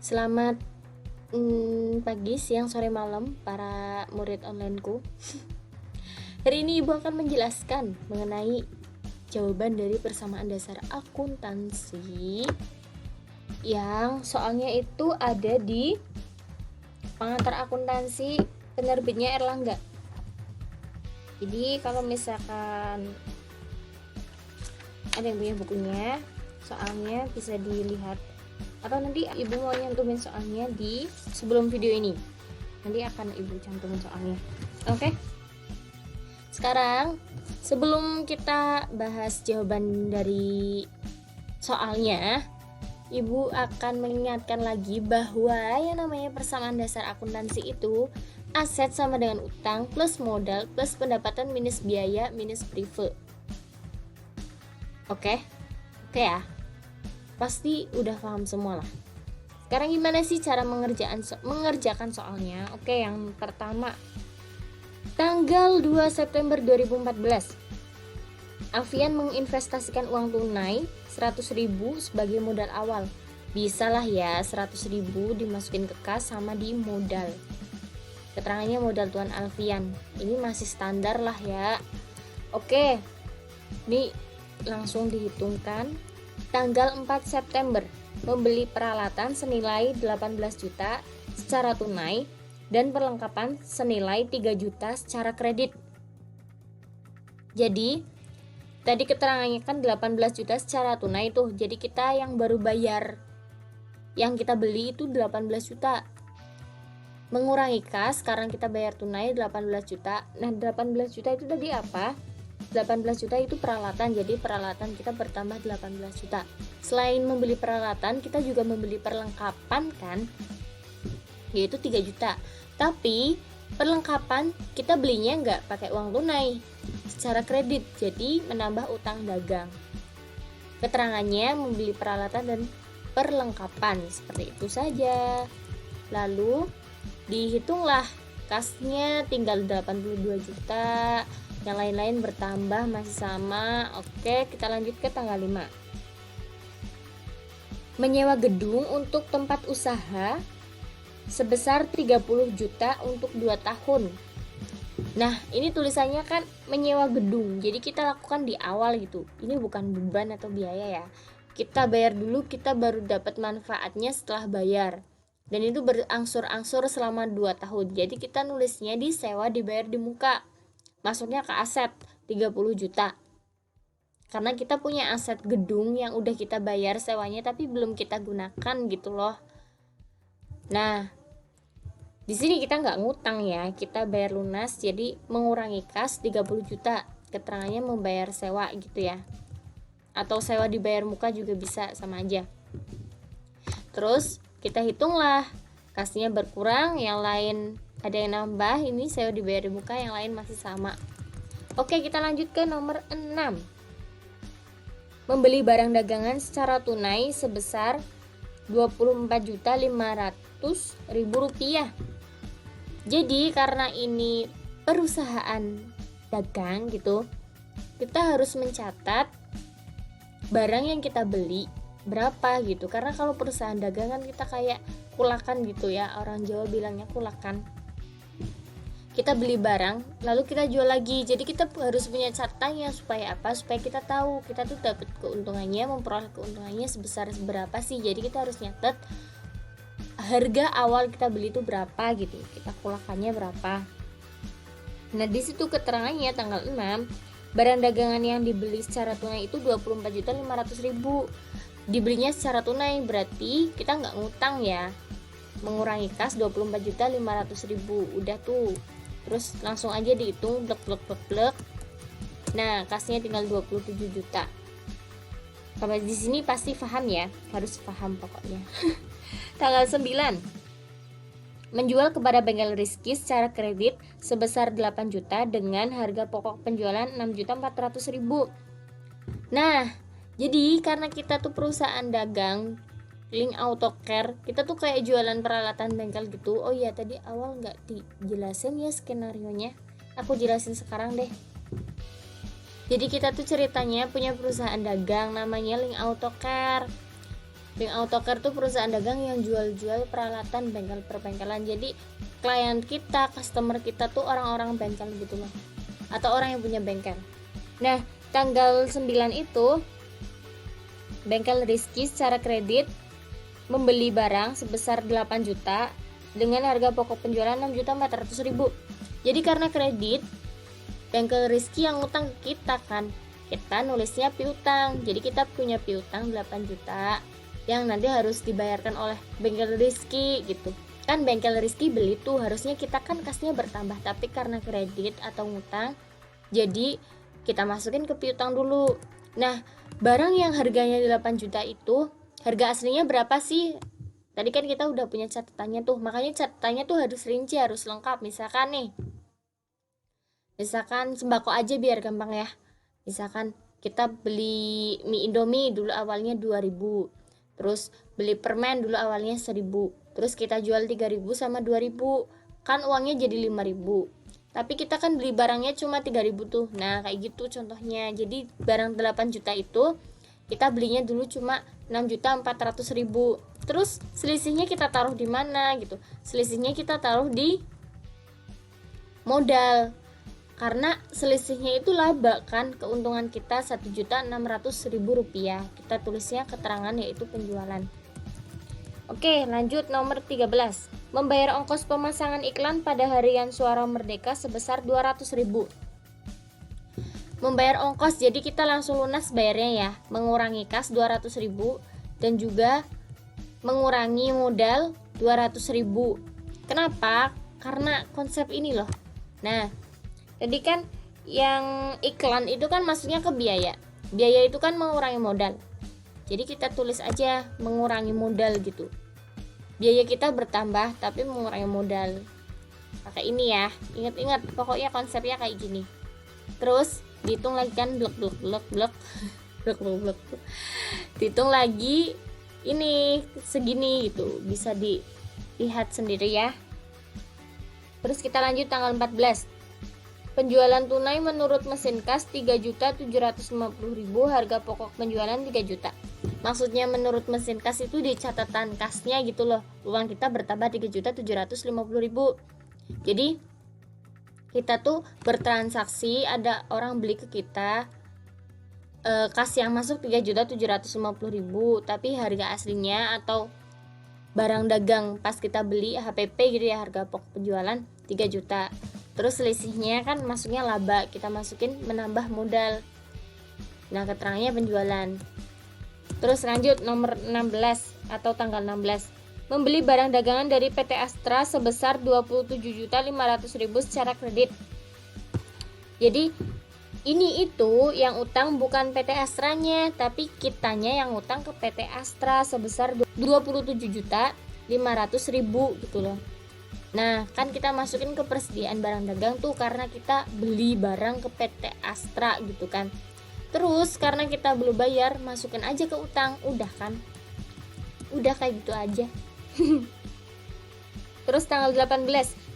Selamat pagi, siang, sore, malam para murid onlineku. Hari ini Ibu akan menjelaskan mengenai jawaban dari persamaan dasar akuntansi yang soalnya itu ada di pengantar akuntansi penerbitnya Erlangga. Jadi kalau misalkan ada yang punya bukunya, soalnya bisa dilihat, atau nanti Ibu mau nyantumin soalnya di sebelum video ini, nanti akan Ibu cantumin soalnya. Oke? Sekarang sebelum kita bahas jawaban dari soalnya, Ibu akan mengingatkan lagi bahwa yang namanya persamaan dasar akuntansi itu aset sama dengan utang plus modal plus pendapatan minus biaya minus prive. Oke ya, pasti udah paham semua lah. Sekarang gimana sih cara mengerjakan soalnya? Oke, yang pertama, tanggal 2 September 2014 Alfian menginvestasikan uang tunai 100.000 sebagai modal awal. Bisa lah ya, 100.000 dimasukin ke kas sama di modal. Keterangannya modal Tuan Alfian. Ini masih standar lah ya. Oke, ini langsung dihitungkan. Tanggal 4 September membeli peralatan senilai 18 juta secara tunai dan perlengkapan senilai 3 juta secara kredit. Jadi tadi keterangannya kan 18 juta secara tunai tuh. Jadi kita yang baru bayar, yang kita beli itu 18 juta. Mengurangi kas, sekarang kita bayar tunai 18 juta. Nah, 18 juta itu tadi apa? 18 juta itu peralatan, jadi peralatan kita bertambah 18 juta. Selain membeli peralatan, kita juga membeli perlengkapan kan, yaitu 3 juta. Tapi perlengkapan kita belinya nggak pakai uang tunai, secara kredit, jadi menambah utang dagang. Keterangannya membeli peralatan dan perlengkapan, seperti itu saja. Lalu dihitunglah kasnya, tinggal 82 juta. Yang lain-lain bertambah masih sama. Oke, kita lanjut ke tanggal 5. Menyewa gedung untuk tempat usaha sebesar 30 juta untuk 2 tahun. Nah, ini tulisannya kan menyewa gedung. Jadi kita lakukan di awal gitu. Ini bukan beban atau biaya ya. Kita bayar dulu, kita baru dapat manfaatnya setelah bayar. Dan itu berangsur-angsur selama 2 tahun. Jadi kita nulisnya disewa dibayar di muka. Masuknya ke aset 30 juta. Karena kita punya aset gedung yang udah kita bayar sewanya tapi belum kita gunakan gitu loh. Nah, di sini kita nggak ngutang ya, kita bayar lunas, jadi mengurangi kas 30 juta. Keterangannya membayar sewa gitu ya. Atau sewa dibayar muka juga bisa, sama aja. Terus kita hitunglah, kasnya berkurang, yang lain ada yang nambah, ini sewa dibayar di muka, yang lain masih sama. Oke, kita lanjut ke nomor 6. Membeli barang dagangan secara tunai sebesar 24.500.000 rupiah. Jadi karena ini perusahaan dagang gitu, kita harus mencatat barang yang kita beli berapa gitu. Karena kalau perusahaan dagangan kita kayak kulakan gitu ya, orang Jawa bilangnya kulakan. Kita beli barang lalu kita jual lagi, jadi kita harus punya catatannya. Supaya apa? Supaya kita tahu kita tuh dapat keuntungannya, memperoleh keuntungannya sebesar berapa sih. Jadi kita harus nyatet harga awal kita beli itu berapa gitu, kita kulakannya berapa. Nah, di situ keterangannya tanggal 6, barang dagangan yang dibeli secara tunai itu 24.500.000. Dibelinya secara tunai, berarti kita nggak ngutang ya. Mengurangi kas 24.500.000, udah tuh. Terus langsung aja dihitung blek. Nah, kasnya tinggal 27 juta. Kalau di sini pasti paham ya, harus paham pokoknya. Tanggal 9. Menjual kepada bengkel Rizky secara kredit sebesar 8 juta dengan harga pokok penjualan 6.400.000. Nah, jadi karena kita tuh perusahaan dagang Link Autocare, kita tuh kayak jualan peralatan bengkel gitu. Oh iya, tadi awal nggak dijelasin ya skenarionya, aku jelasin sekarang deh. Jadi kita tuh ceritanya punya perusahaan dagang namanya Link Autocare. Link Autocare tuh perusahaan dagang yang jual-jual peralatan bengkel perbengkelan. Jadi klien kita, customer kita tuh orang-orang bengkel gitu loh, atau orang yang punya bengkel. Nah, tanggal 9 itu Bengkel Rizky secara kredit membeli barang sebesar 8 juta dengan harga pokok penjualan 6.400.000. Jadi karena kredit, Bengkel Rizky yang utang ke kita kan, kita nulisnya piutang. Jadi kita punya piutang 8 juta yang nanti harus dibayarkan oleh Bengkel Rizky gitu. Kan Bengkel Rizky beli tuh, harusnya kita kan kasnya bertambah, tapi karena kredit atau ngutang, jadi kita masukin ke piutang dulu. Nah, barang yang harganya 8 juta itu, harga aslinya berapa sih? Tadi kan kita udah punya catatannya tuh, makanya catatannya tuh harus rinci, harus lengkap. Misalkan sembako aja biar gampang ya. Misalkan kita beli mie Indomie dulu awalnya 2.000, terus beli permen dulu awalnya 1.000, terus kita jual 3.000 sama 2.000, kan uangnya jadi 5.000. Tapi kita kan beli barangnya cuma 3.000 tuh. Nah kayak gitu contohnya. Jadi barang 8 juta itu kita belinya dulu cuma 6.400.000. Terus selisihnya kita taruh di mana gitu? Selisihnya kita taruh di modal, karena selisihnya itu laba kan, keuntungan kita 1.600.000 rupiah. Kita tulisnya keterangan yaitu penjualan. Oke, lanjut nomor 13. Membayar ongkos pemasangan iklan pada harian Suara Merdeka sebesar 200.000. Membayar ongkos, jadi kita langsung lunas bayarnya ya, mengurangi kas 200.000 dan juga mengurangi modal 200.000. Kenapa? Karena konsep ini loh. Nah, jadi kan yang iklan itu kan masuknya ke biaya. Biaya itu kan mengurangi modal. Jadi kita tulis aja mengurangi modal gitu. Biaya kita bertambah tapi mengurangi modal. Pakai ini ya. Ingat-ingat, pokoknya konsepnya kayak gini. Terus dihitung lagi kan blok. Dihitung lagi ini segini gitu. Bisa dilihat sendiri ya. Terus kita lanjut tanggal 14. Penjualan tunai menurut mesin kas 3.750.000, harga pokok penjualan 3 juta. Maksudnya menurut mesin kas itu di catatan kasnya gitu loh. Uang kita bertambah 3.750.000. Jadi kita tuh bertransaksi, ada orang beli ke kita, kas yang masuk 3.750.000, tapi harga aslinya atau barang dagang pas kita beli HPP gitu ya, harga pokok penjualan 3 juta. Terus selisihnya kan masuknya laba, kita masukin menambah modal. Nah, keterangannya penjualan. Terus lanjut nomor 16 atau tanggal 16. Membeli barang dagangan dari PT Astra sebesar 27.500.000 secara kredit. Jadi ini itu yang utang bukan PT Astranya, tapi kitanya yang utang ke PT Astra sebesar 27.500.000 gitu loh. Nah, kan kita masukin ke persediaan barang dagang tuh karena kita beli barang ke PT Astra gitu kan. Terus karena kita belum bayar, masukin aja ke utang, udah kan? Udah kayak gitu aja. Terus tanggal 18,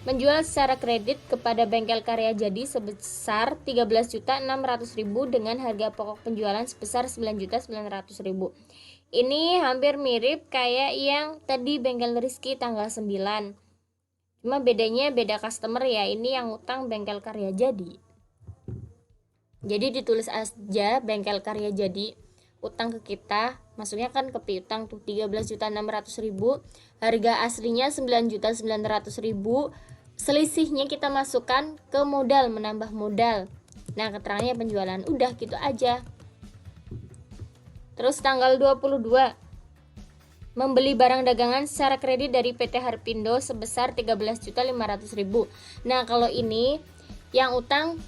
menjual secara kredit kepada Bengkel Karya Jadi sebesar 13.600.000 dengan harga pokok penjualan sebesar 9.900.000. Ini hampir mirip kayak yang tadi Bengkel Rizky tanggal 9. Cuma bedanya beda customer ya, ini yang utang Bengkel Karya Jadi. Jadi ditulis aja Bengkel Karya Jadi utang ke kita, masuknya kan ke piutang tuh 13.600.000, harga aslinya 9.900.000, selisihnya kita masukkan ke modal, menambah modal. Nah, keterangannya penjualan, udah gitu aja. Terus tanggal 22, membeli barang dagangan secara kredit dari PT Harpindo sebesar 13.500.000. Nah, kalau ini yang utang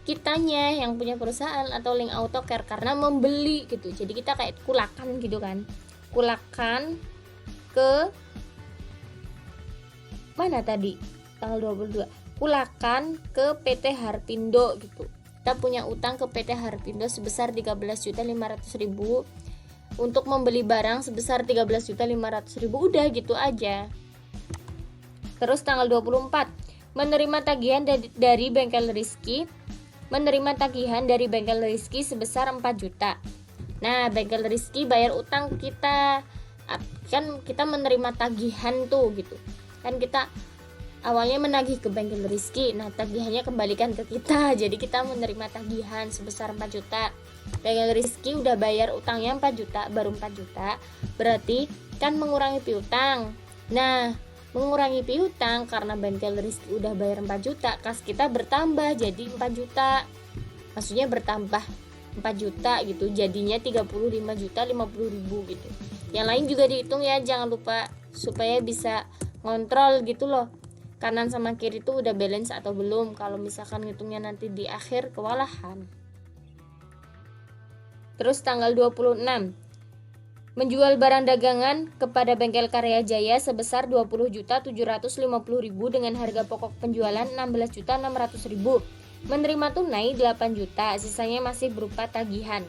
kitanya yang punya perusahaan atau Link Autocare karena membeli gitu. Jadi kita kayak kulakan gitu kan. Kulakan ke mana tadi? Tanggal 22. Kulakan ke PT Harpindo gitu. Kita punya utang ke PT Harpindo sebesar 13.500.000 untuk membeli barang sebesar 13.500.000, udah gitu aja. Terus tanggal 24, menerima tagihan dari Bengkel Rizky, sebesar 4 juta. Nah, Bengkel Rizky bayar utang kita Kan kita menerima tagihan tuh gitu. Kan kita awalnya menagih ke bengkel Rizky, nah tagihannya kembalikan ke kita. Jadi kita menerima tagihan sebesar 4 juta. Bengkel Rizky udah bayar utangnya 4 juta, baru 4 juta. Berarti kan mengurangi piutang. Nah, mengurangi piutang karena bengkel Rizky udah bayar 4 juta, kas kita bertambah jadi 4 juta. Maksudnya bertambah 4 juta gitu. Jadinya 35 juta 50 ribu gitu. Yang lain juga dihitung ya, jangan lupa supaya bisa ngontrol gitu loh. Kanan sama kiri itu udah balance atau belum. Kalau misalkan ngitungnya nanti di akhir kewalahan. Terus tanggal 26, menjual barang dagangan kepada bengkel Karya Jaya sebesar 20.750.000 dengan harga pokok penjualan 16.600.000. Menerima tunai 8 juta, sisanya masih berupa tagihan.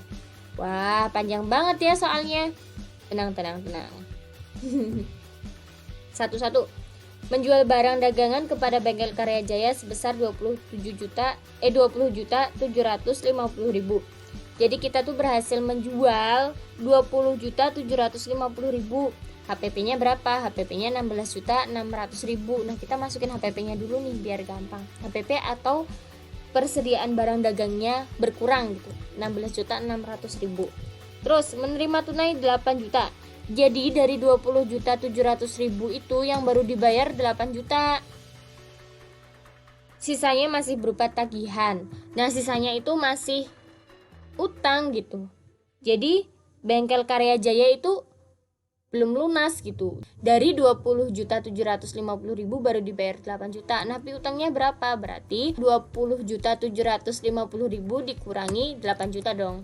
Wah, panjang banget ya soalnya. Tenang. Satu-satu. Menjual barang dagangan kepada bengkel Karya Jaya sebesar 20.750.000. Jadi kita tuh berhasil menjual 20.750.000. HPP-nya berapa? HPP-nya 16.600.000. Nah, kita masukin HPP-nya dulu nih biar gampang. HPP atau persediaan barang dagangnya berkurang gitu. 16.600.000. Terus menerima tunai 8 juta. Jadi dari 20.700.000 itu yang baru dibayar 8 juta. Sisanya masih berupa tagihan. Nah, sisanya itu masih utang gitu. Jadi bengkel Karya Jaya itu belum lunas gitu. Dari 20.750.000 baru dibayar 8 juta. Nah, piutangnya berapa? Berarti 20.750.000 dikurangi 8 juta dong.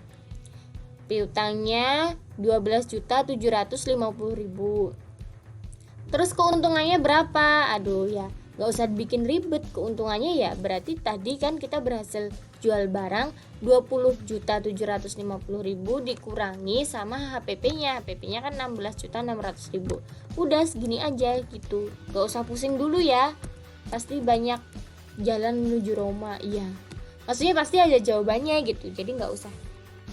Piutangnya 12.750.000. Terus keuntungannya berapa? Aduh ya, gak usah bikin ribet. Keuntungannya ya berarti tadi kan kita berhasil jual barang 20.750.000 dikurangi sama HPP-nya. HPP-nya kan 16.600.000. Udah segini aja gitu. Gak usah pusing dulu ya. Pasti banyak jalan menuju Roma. Iya. Maksudnya pasti ada jawabannya gitu. Jadi gak usah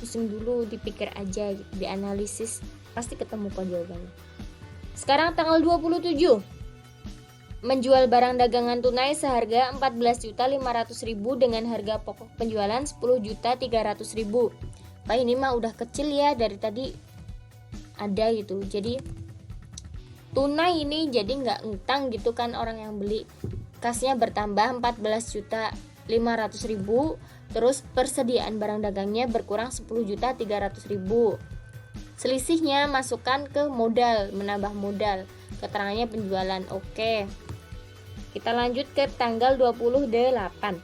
pusing dulu, dipikir aja gitu, dianalisis, pasti ketemu kok jawabannya. Sekarang tanggal 27, menjual barang dagangan tunai seharga 14.500.000 dengan harga pokok penjualan 10.300.000. Pak, ini mah udah kecil ya, dari tadi ada gitu. Jadi tunai ini jadi nggak ngutang gitu kan orang yang beli. Kasnya bertambah 14.500.000. Terus persediaan barang dagangnya berkurang 10.300.000. Selisihnya masukkan ke modal, menambah modal. Keterangannya penjualan. Oke. Kita lanjut ke tanggal 28.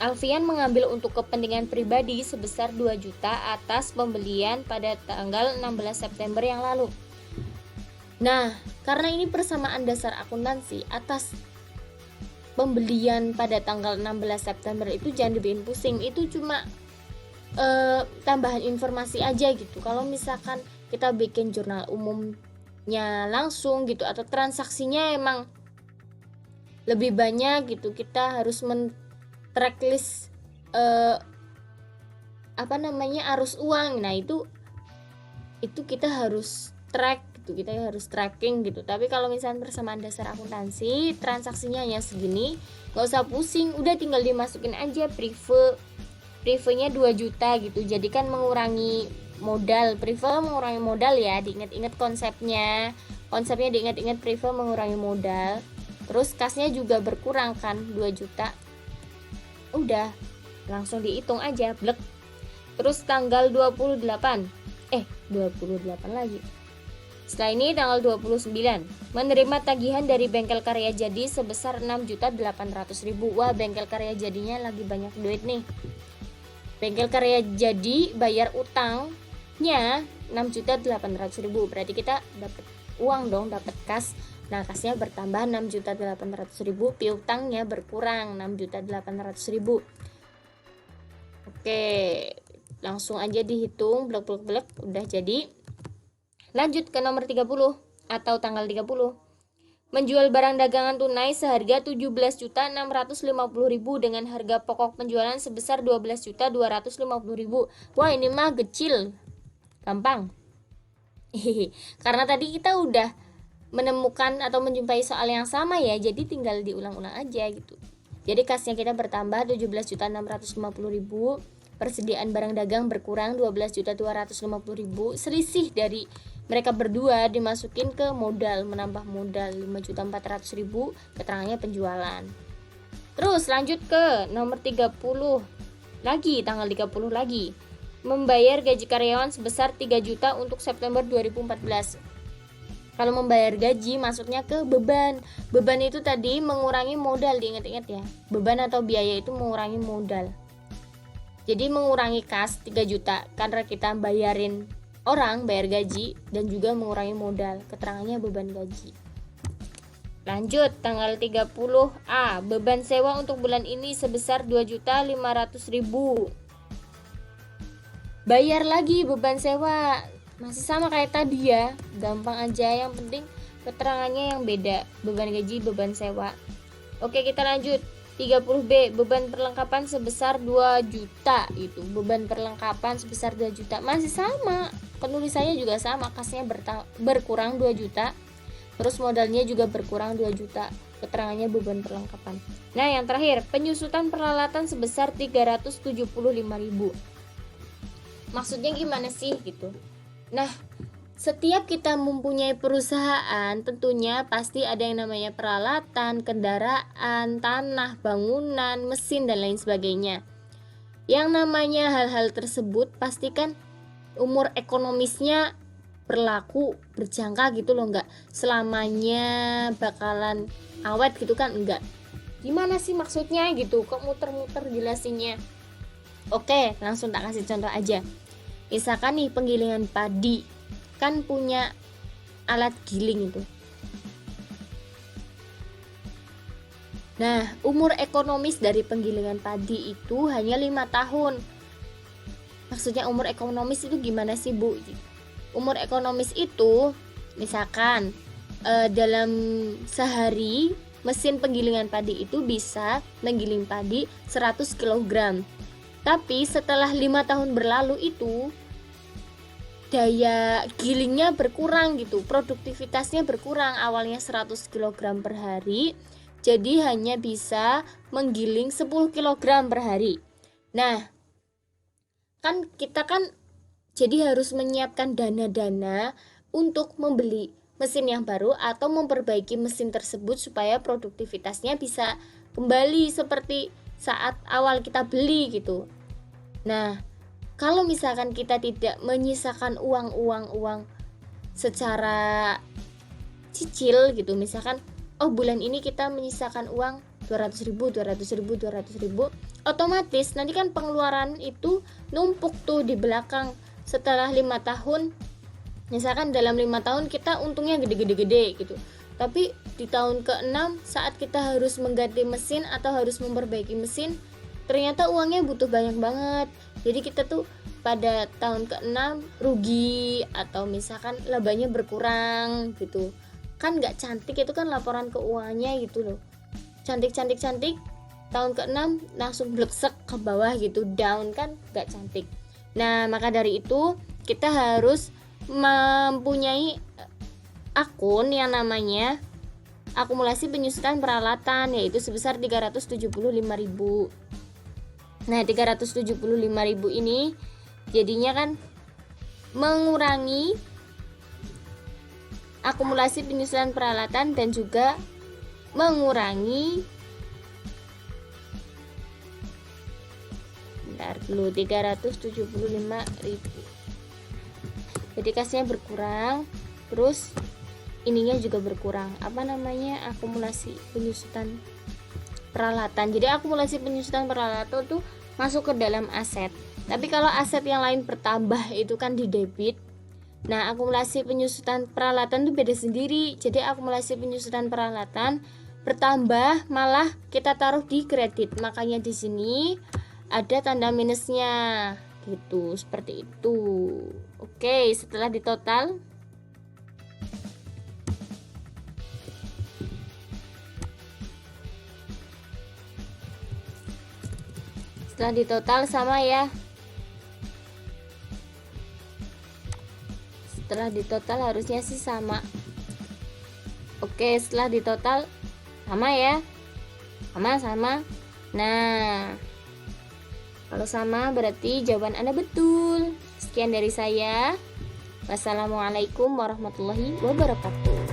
Alfian mengambil untuk kepentingan pribadi sebesar 2 juta atas pembelian pada tanggal 16 September yang lalu. Nah, karena ini persamaan dasar akuntansi, atas pembelian pada tanggal 16 September itu jangan dibikin pusing. Itu cuma tambahan informasi aja gitu. Kalau misalkan kita bikin jurnal umumnya langsung gitu, atau transaksinya emang lebih banyak gitu, kita harus tracklist arus uang. Nah, itu kita harus track gitu, kita harus tracking gitu. Tapi kalau misalnya persamaan dasar akuntansi, transaksinya hanya segini, nggak usah pusing, udah tinggal dimasukin aja privenya 2 juta gitu. Jadi kan mengurangi modal, mengurangi modal ya, diingat-ingat konsepnya diingat-ingat, prive mengurangi modal. Terus kasnya juga berkurang kan 2 juta. Udah langsung dihitung aja, blek. Terus tanggal 28 lagi. Setelah ini tanggal 29, menerima tagihan dari bengkel Karya Jadi sebesar 6.800.000. Wah, bengkel Karya Jadinya lagi banyak duit nih. Bengkel Karya Jadi bayar utangnya 6.800.000. Berarti kita dapat uang dong, dapat kas. Nah, kasnya bertambah 6.800.000, piutangnya berkurang 6.800.000. Oke, langsung aja dihitung, blek, udah jadi. Lanjut ke nomor 30 atau tanggal 30. Menjual barang dagangan tunai seharga 17.650.000 dengan harga pokok penjualan sebesar 12.250.000. Wah, ini mah kecil. Gampang. Karena tadi kita udah menemukan atau menjumpai soal yang sama ya, jadi tinggal diulang-ulang aja gitu. Jadi kasnya kita bertambah 17.650.000, persediaan barang dagang berkurang 12.250.000, selisih dari mereka berdua dimasukin ke modal, menambah modal 5.400.000, keterangannya penjualan. Terus lanjut ke nomor 30 lagi, tanggal 30 lagi. Membayar gaji karyawan sebesar 3 juta untuk September 2014. Kalau membayar gaji masuknya ke beban. Beban itu tadi mengurangi modal, diingat-ingat ya. Beban atau biaya itu mengurangi modal. Jadi mengurangi kas 3 juta karena kita bayarin orang, bayar gaji, dan juga mengurangi modal. Keterangannya beban gaji. Lanjut tanggal 30A, beban sewa untuk bulan ini sebesar 2.500.000. Bayar lagi beban sewa. Masih sama kayak tadi ya, gampang aja, yang penting keterangannya yang beda. Beban gaji, beban sewa. Oke, kita lanjut. 30B, beban perlengkapan sebesar 2 juta itu. Beban perlengkapan sebesar 2 juta. Masih sama, penulisannya juga sama, kasnya berkurang 2 juta. Terus modalnya juga berkurang 2 juta. Keterangannya beban perlengkapan. Nah, yang terakhir, penyusutan peralatan sebesar 375.000. Maksudnya gimana sih gitu? Nah, setiap kita mempunyai perusahaan, tentunya pasti ada yang namanya peralatan, kendaraan, tanah, bangunan, mesin, dan lain sebagainya. Yang namanya hal-hal tersebut pastikan umur ekonomisnya berlaku, berjangka gitu loh, nggak selamanya bakalan awet gitu kan, enggak. Gimana sih maksudnya gitu, kok muter-muter jelasinnya? Oke, langsung tak kasih contoh aja. Misalkan nih penggilingan padi, kan punya alat giling itu. Nah, umur ekonomis dari penggilingan padi itu hanya 5 tahun. Maksudnya umur ekonomis itu gimana sih, Bu? Umur ekonomis itu misalkan dalam sehari mesin penggilingan padi itu bisa menggiling padi 100 kg. Tapi setelah 5 tahun berlalu itu daya gilingnya berkurang gitu, produktivitasnya berkurang. Awalnya 100 kg per hari, jadi hanya bisa menggiling 10 kg per hari. Nah, kan kita kan jadi harus menyiapkan dana-dana untuk membeli mesin yang baru atau memperbaiki mesin tersebut supaya produktivitasnya bisa kembali seperti saat awal kita beli gitu. Nah, kalau misalkan kita tidak menyisakan uang secara cicil gitu, misalkan bulan ini kita menyisakan uang 200.000, otomatis nanti kan pengeluaran itu numpuk tuh di belakang. Setelah 5 tahun, misalkan dalam 5 tahun kita untungnya gede-gede gitu, tapi di tahun ke-6 saat kita harus mengganti mesin atau harus memperbaiki mesin, ternyata uangnya butuh banyak banget. Jadi kita tuh pada tahun ke-6 rugi atau misalkan labanya berkurang gitu. Kan gak cantik itu kan laporan keuangannya gitu loh. Cantik, tahun ke-6 langsung bleksek ke bawah gitu, down, kan gak cantik. Nah, maka dari itu kita harus mempunyai akun yang namanya akumulasi penyusutan peralatan, yaitu sebesar 375.000. Nah, 375.000 ini jadinya kan mengurangi akumulasi penyusutan peralatan dan juga mengurangi 375.000. Jadi kasnya berkurang, terus ininya juga berkurang. Akumulasi penyusutan peralatan. Jadi akumulasi penyusutan peralatan tuh masuk ke dalam aset. Tapi kalau aset yang lain bertambah itu kan di debit. Nah, akumulasi penyusutan peralatan itu beda sendiri. Jadi akumulasi penyusutan peralatan bertambah malah kita taruh di kredit. Makanya di sini ada tanda minusnya gitu, seperti itu. Oke, setelah ditotal sama ya. setelah ditotal harusnya sih sama. Oke, setelah ditotal sama ya. Sama. Nah, kalau sama berarti jawaban Anda betul. Sekian dari saya. Wassalamualaikum warahmatullahi wabarakatuh.